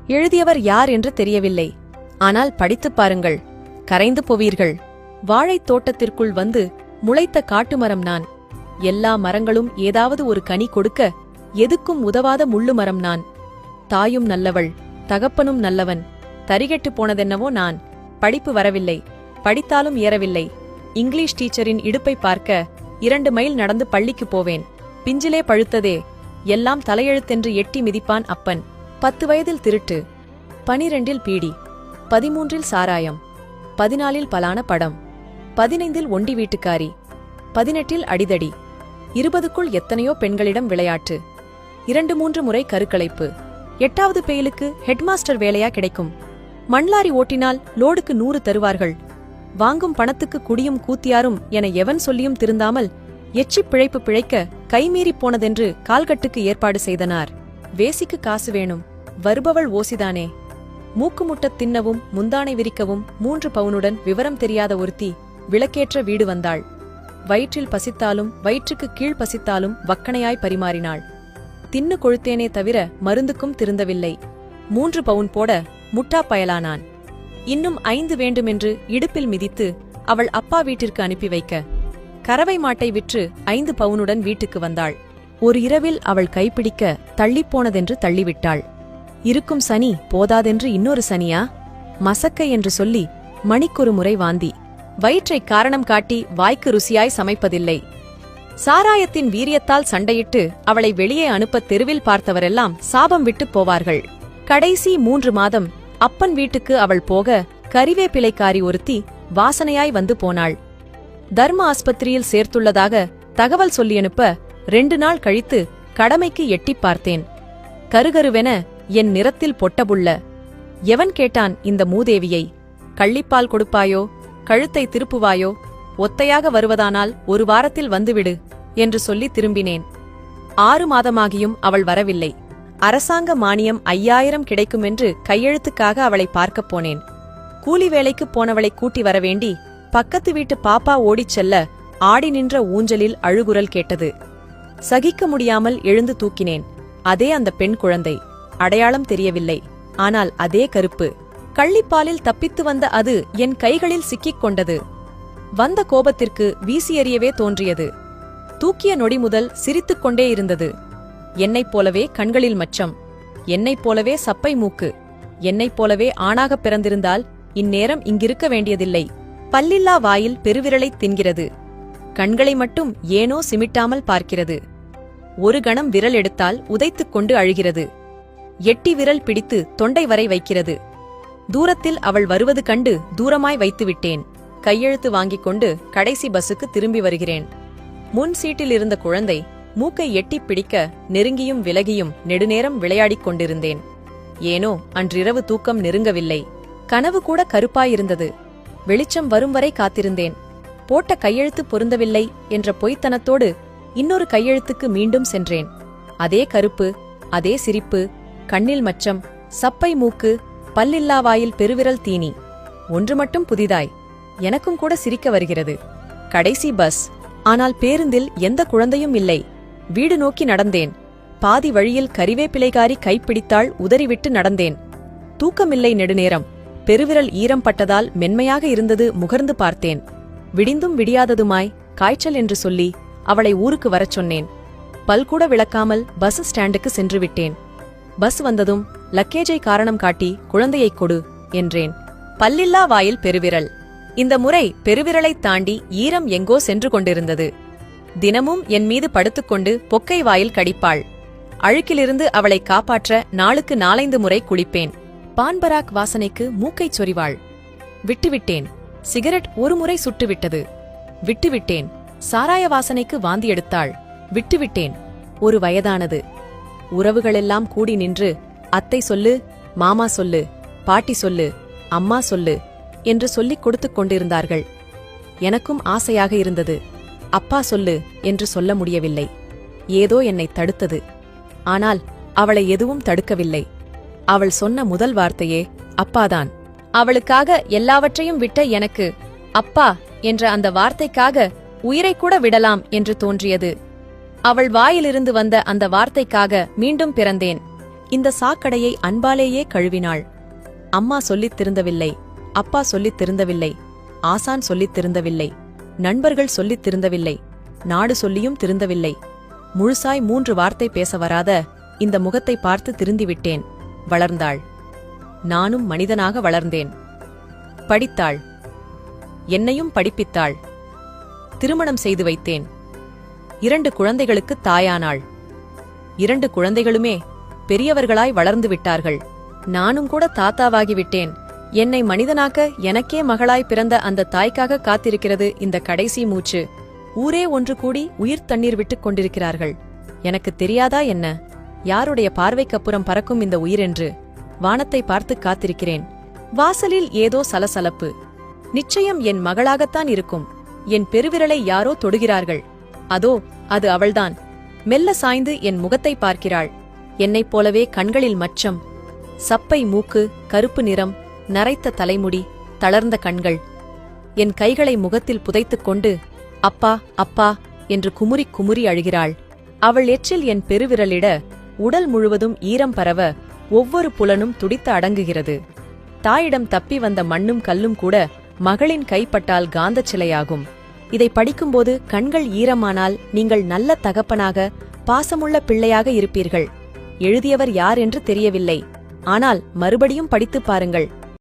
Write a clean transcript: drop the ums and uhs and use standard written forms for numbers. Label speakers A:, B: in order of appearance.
A: எழுதியவர் யார் என்று தெரியவில்லை. ஆனால் படித்துப் பாருங்கள், கரைந்து போவீர்கள். வாழைத் தோட்டத்திற்குள் வந்து முளைத்த காட்டுமரம் நான். எல்லா மரங்களும் ஏதாவது ஒரு கனி கொடுக்க எதுக்கும் உதவாத முள்ளு மரம் நான். தாயும் நல்லவள், தகப்பனும் நல்லவன். தரிகெட்டு போனதென்னவோ நான். படிப்பு வரவில்லை, படித்தாலும் ஏறவில்லை. இங்கிலீஷ் டீச்சரின் இடுப்பை பார்க்க 2 மைல் நடந்து பள்ளிக்கு போவேன். பிஞ்சிலே பழுத்ததே, எல்லாம் தலையெழுத்தென்று எட்டி மிதிப்பான் அப்பன். 10 வயதில் திருட்டு, 12இல் பீடி, 13இல் சாராயம், 14இல் பலான படம், 15இல் ஒண்டி வீட்டுக்காரி, 18இல் அடிதடி, 20க்குள் எத்தனையோ பெண்களிடம் விளையாட்டு, 2-3 முறை கருக்கலைப்பு. 8வது பெயிலுக்கு ஹெட்மாஸ்டர் வேலையா கிடைக்கும். மண்லாரி ஓட்டினால் லோடுக்கு 100 தருவார்கள். வாங்கும் பணத்துக்கு குடியும் கூத்தியாரும் என எவன் சொல்லியும் திருந்தாமல் எச்சிப் பிழைப்பு பிழைக்க கைமீறி போனதென்று கால்கட்டுக்கு ஏற்பாடு செய்தனார். வேசிக்கு காசு வேணும், வருபவள் ஓசிதானே. மூக்குமுட்டத் தின்னவும் முந்தானை விரிக்கவும் 3 பவுனுடன் விவரம் தெரியாத ஒருத்தி விளக்கேற்ற வீடு வந்தாள். வயிற்றில் பசித்தாலும் வயிற்றுக்கு கீழ் பசித்தாலும் வக்கணையாய் பரிமாறினாள். தின்னு கொழுத்தேனே தவிர மருந்துக்கும் திருந்தவில்லை. 3 பவுன் போட முட்டா பயலானான். இன்னும் 5 வேண்டுமென்று இடுப்பில் மிதித்து அவள் அப்பா வீட்டிற்கு அனுப்பி வைக்க கறவை மாட்டை விற்று 5 பவுனுடன் வீட்டுக்கு வந்தாள். ஒரு இரவில் அவள் கைப்பிடிக்க தள்ளிப்போனதென்று தள்ளிவிட்டாள். இருக்கும் சனி போதாதென்று இன்னொரு சனியா? மசக்கை என்று சொல்லி மணிக்கொரு முறை வாந்தி. வயிற்றைக் காரணம் காட்டி வாய்க்கு ருசியாய் சமைப்பதில்லை. சாராயத்தின் வீரியத்தால் சண்டையிட்டு அவளை வெளியே அனுப்ப தெருவில் பார்த்தவரெல்லாம் சாபம் விட்டுப் போவார்கள். கடைசி 3 மாதம் அப்பன் வீட்டுக்கு அவள் போக கறிவேப்பிலைக்காரி ஒருத்தி வாசனையாய் வந்து போனாள். தர்ம ஆஸ்பத்திரியில் சேர்த்துள்ளதாக தகவல் சொல்லியனுப்ப 2 நாள் கழித்து கடமைக்கு எட்டிப் பார்த்தேன். கருகருவென என் நிறத்தில் பொட்டபுள்ள. எவன் கேட்டான் இந்த மூதேவியை? கள்ளிப்பால் கொடுப்பாயோ, கழுத்தை திருப்புவாயோ, ஒத்தையாக வருவதானால் 1 வாரத்தில் வந்துவிடு என்று சொல்லி திரும்பினேன். 6 மாதமாகியும் அவள் வரவில்லை. அரசாங்க மானியம் 5000 கிடைக்குமென்று கையெழுத்துக்காக அவளை பார்க்கப் போனேன். கூலி வேலைக்குப் போனவளை கூட்டி வரவேண்டி பக்கத்து வீட்டு பாப்பா ஓடிச் செல்ல ஆடி நின்ற ஊஞ்சலில் அழுகுரல் கேட்டது. சகிக்க முடியாமல் எழுந்து தூக்கினேன். அதே அந்த பெண் குழந்தை. அடையாளம் தெரியவில்லை, ஆனால் அதே கருப்பு. கள்ளிப்பாலில் தப்பித்து வந்த அது என் கைகளில் சிக்கிக் கொண்டது. வந்த கோபத்திற்கு வீசி எறியவே தோன்றியது. தூக்கிய நொடி முதல் சிரித்துக் கொண்டே இருந்தது. என்னைப் போலவே கண்களில் மச்சம், என்னைப் போலவே சப்பை மூக்கு, என்னைப் போலவே ஆணாகப் பிறந்திருந்தால் இந்நேரம் இங்கிருக்க வேண்டியதில்லை. பல்லில்லா வாயில் பெருவிரலைத் தின்கிறது. கண்களை மட்டும் ஏனோ சிமிட்டாமல் பார்க்கிறது. ஒரு கணம் விரல் எடுத்தால் உதைத்துக் கொண்டு அழுகிறது. எட்டி விரல் பிடித்து தொண்டை வரை வைக்கிறது. தூரத்தில் அவள் வருவது கண்டு தூரமாய் வைத்துவிட்டேன். கையெழுத்து வாங்கிக் கொண்டு கடைசி பஸ்ஸுக்கு திரும்பி வருகிறேன். முன் சீட்டில் இருந்த குழந்தை மூக்கை எட்டிப் பிடிக்க நெருங்கியும் விலகியும் நெடுநேரம் விளையாடிக் கொண்டிருந்தேன். ஏனோ அன்றிரவு தூக்கம் நெருங்கவில்லை. கனவு கூட கருப்பாயிருந்தது. வெளிச்சம் வரும் வரை காத்திருந்தேன். போட்ட கையெழுத்து பொருந்தவில்லை என்ற பொய்த்தனத்தோடு இன்னொரு கையெழுத்துக்கு மீண்டும் சென்றேன். அதே கருப்பு, அதே சிரிப்பு, கண்ணில் மச்சம், சப்பை மூக்கு, பல்லில்லா வாயில் பெருவிரல் தீனி. ஒன்று மட்டும் புதிதாய், எனக்கும் கூட சிரிக்க வருகிறது. கடைசி பஸ். ஆனால் பேருந்தில் எந்த குழந்தையும் இல்லை. வீடு நோக்கி நடந்தேன். பாதி வழியில் கறிவேப்பிலைக்காரி கைப்பிடித்தாள். உதறிவிட்டு நடந்தேன். தூக்கமில்லை நெடுநேரம். பெருவிரல் ஈரம் பட்டதால் மென்மையாக இருந்தது. முகர்ந்து பார்த்தேன். விடிந்தும் விடியாததுமாய் காய்ச்சல் என்று சொல்லி அவளை ஊருக்கு வரச் சொன்னேன். பல்கூட விளக்காமல் பஸ் ஸ்டாண்டுக்கு சென்று விட்டேன். பஸ் வந்ததும் லக்கேஜை காரணம் காட்டி குழந்தையைக் கொடு என்றேன். பல்லில்லா வாயில் பெருவிரல். இந்த முறை பெருவிரலைத் தாண்டி ஈரம் எங்கோ சென்று கொண்டிருந்தது. தினமும் என் மீது படுத்துக்கொண்டு பொக்கை வாயில் கடிப்பாள். அழுக்கிலிருந்து அவளை காப்பாற்ற நாளுக்கு 4-5 முறை குளிப்பேன். பான்பராக் வாசனைக்கு மூக்கைச் சொறிவாள். விட்டுவிட்டேன். சிகரெட் 1 முறை சுட்டுவிட்டது. விட்டுவிட்டேன். சாராய வாசனைக்கு வாந்தி எடுத்தாள். விட்டுவிட்டேன். ஒரு வயதானது. உறவுகளெல்லாம் கூடி நின்று அத்தை சொல்லு, மாமா சொல்லு, பாட்டி சொல்லு, அம்மா சொல்லு என்று சொல்லிக் கொடுத்துக் கொண்டிருந்தார்கள். எனக்கும் ஆசையாக இருந்தது. அப்பா சொல்லு என்று சொல்ல முடியவில்லை. ஏதோ என்னை தடுத்தது. ஆனால் அவளை எதுவும் தடுக்கவில்லை. அவள் சொன்ன முதல் வார்த்தையே அப்பாதான். அவளுக்காக எல்லாவற்றையும் விட்ட எனக்கு அப்பா என்ற அந்த வார்த்தைக்காக உயிரைக்கூட விடலாம் என்று தோன்றியது. அவள் வாயிலிருந்து வந்த அந்த வார்த்தைக்காக மீண்டும் பிறந்தேன். இந்த சாக்கடையை அன்பாலேயே கழுவினாள். அம்மா சொல்லித் திருந்தவில்லை, அப்பா சொல்லித் திருந்தவில்லை, ஆசான் சொல்லித் திருந்தவில்லை, நண்பர்கள் சொல்லித் திருந்தவில்லை, நாடு சொல்லியும் திருந்தவில்லை. முழுசாய் 3 வார்த்தை பேச வராத இந்த முகத்தை பார்த்து திருந்திவிட்டேன். வளர்ந்தாள். நானும் மனிதனாக வளர்ந்தேன். படித்தாள். என்னையும் படிப்பித்தாள். திருமணம் செய்து வைத்தேன். 2 குழந்தைகளுக்கு தாயானாள். 2 குழந்தைகளுமே பெரியவர்களாய் வளர்ந்து விட்டார்கள். நானும் கூட தாத்தாவாகிவிட்டேன். என்னை மனிதனாக்க எனக்கே மகளாய் பிறந்த அந்த தாய்க்காக காத்திருக்கிறது இந்த கடைசி மூச்சு. ஊரே ஒன்று கூடி உயிர் தண்ணீர் விட்டுக் கொண்டிருக்கிறார்கள். எனக்கு தெரியாதா என்ன, யாருடைய பார்வைக்கப்புறம் பறக்கும் இந்த உயிரென்று? வானத்தை பார்த்து காத்திருக்கிறேன். வாசலில் ஏதோ சலசலப்பு. நிச்சயம் என் மகளாகத்தான் இருக்கும். என் பெருவிரலை யாரோ தொடுகிறார்கள். அதோ அது அவள்தான். மெல்ல சாய்ந்து என் முகத்தை பார்க்கிறாள். என்னைப் போலவே கண்களில் மச்சம், சப்பை மூக்கு, கருப்பு நிறம், நரைத்த தலைமுடி, தளர்ந்த கண்கள். என் கைகளை முகத்தில் புதைத்துக் கொண்டு அப்பா அப்பா என்று குமுறி குமுறி அழுகிறாள். அவள் எச்சில் என் பெருவிரலிட உடல் முழுவதும் ஈரம் பரவ ஒவ்வொரு புலனும் துடித்து அடங்குகிறது. தாயிடம் தப்பி வந்த மண்ணும் கல்லும் கூட மகளின் கைப்பட்டால் காந்தச் சிலையாகும். இதை படிக்கும்போது கண்கள் ஈரமானால் நீங்கள் நல்ல தகப்பனாக, பாசமுள்ள பிள்ளையாக இருப்பீர்கள். எழுதியவர் யார் என்று தெரியவில்லை. ஆனால் மறுபடியும் படித்துப் பாருங்கள்.